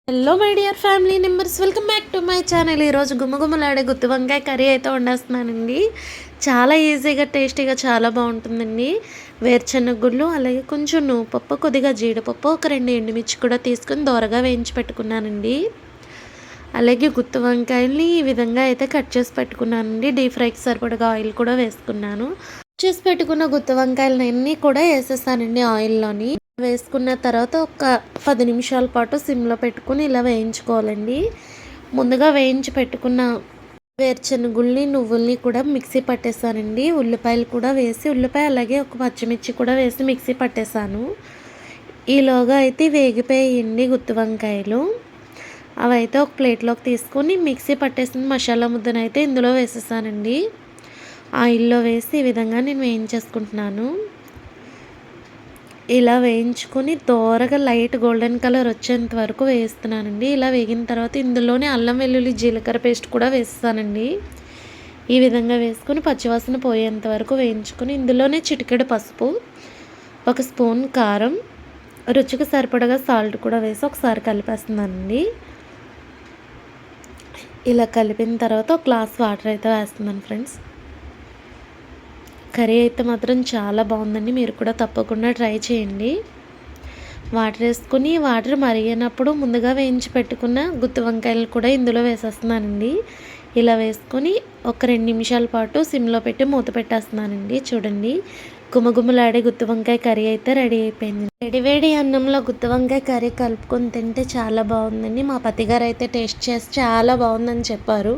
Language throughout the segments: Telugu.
Hello my dear family members, welcome back to my channel. ఈరోజు గుమ్మగుమ్మలాడే గుత్తి వంకాయ కర్రీ అయితే వండేస్తున్నానండి. చాలా ఈజీగా టేస్టీగా చాలా బాగుంటుందండి. వేరుశనగ గుళ్ళు, అలాగే కొంచెం నువ్వుపప్పు, కొద్దిగా జీడిపప్పు, ఒక 2 ఎండుమిర్చి కూడా తీసుకొని దోరగా వేయించి పెట్టుకున్నానండి. అలాగే గుత్తి వంకాయల్ని ఈ విధంగా అయితే కట్ చేసి పెట్టుకున్నానండి. డీప్ ఫ్రైకి సరిపడగా ఆయిల్ కూడా వేసుకున్నాను. చేసి పెట్టుకున్న గుత్తి వంకాయలన్నీ కూడా వేసేసానండి ఆయిల్లోని. వేసుకున్న తర్వాత ఒక 10 నిమిషాల పాటు సిమ్లో పెట్టుకుని ఇలా వేయించుకోవాలండి. ముందుగా వేయించి పెట్టుకున్న వేరుశనగుల్ని, నువ్వుల్ని కూడా మిక్సీ పట్టేసానండి. ఉల్లిపాయలు కూడా వేసి, ఉల్లిపాయ అలాగే ఒక పచ్చిమిర్చి కూడా వేసి మిక్సీ పట్టేశాను. ఈలోగా అయితే వేగిపోయాయండి గుత్తి వంకాయలు. అవైతే ఒక ప్లేట్లోకి తీసుకొని మిక్సీ పట్టేసిన మసాలా ముద్దనైతే ఇందులో వేసేసానండి. ఆయిల్లో వేసి ఈ విధంగా నేను వేయించేసుకుంటున్నాను. ఇలా వేయించుకొని దోరగా లైట్ గోల్డెన్ కలర్ వచ్చేంత వరకు వేస్తున్నానండి. ఇలా వేగిన తర్వాత ఇందులోనే అల్లం వెల్లుల్లి జీలకర్ర పేస్ట్ కూడా వేస్తానండి. ఈ విధంగా వేసుకొని పచ్చివాసన పోయేంత వరకు వేయించుకొని ఇందులోనే చిటికెడు పసుపు, 1 స్పూన్ కారం, రుచికి సరిపడగా సాల్ట్ కూడా వేసి ఒకసారి కలిపేస్తున్నానండి. ఇలా కలిపిన తర్వాత ఒక గ్లాస్ వాటర్ అయితే వేస్తున్నాను ఫ్రెండ్స్. కర్రీ అయితే మాత్రం చాలా బాగుందండి. మీరు కూడా తప్పకుండా ట్రై చేయండి. వాటర్ వేసుకొని వాటర్ మరిగినప్పుడు ముందుగా వేయించి పెట్టుకున్న గుత్తి వంకాయలు కూడా ఇందులో వేసేస్తున్నానండి. ఇలా వేసుకొని ఒక 2 నిమిషాల పాటు సిమ్లో పెట్టి మూత పెట్టేస్తున్నానండి. చూడండి, గుమగుమలాడే గుత్తి వంకాయ కర్రీ అయితే రెడీ అయిపోయింది. వేడి అన్నంలో గుత్తి వంకాయ కర్రీ కలుపుకొని తింటే చాలా బాగుందండి. మా పతిగారు అయితే టేస్ట్ చేసి చాలా బాగుందని చెప్పారు.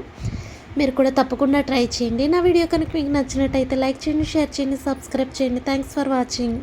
మీరు కూడా తప్పకుండా ట్రై చేయండి. నా వీడియో కనుక మీకు నచ్చినట్టయితే లైక్ చేయండి, షేర్ చేయండి, సబ్స్క్రైబ్ చేయండి. Thanks for watching.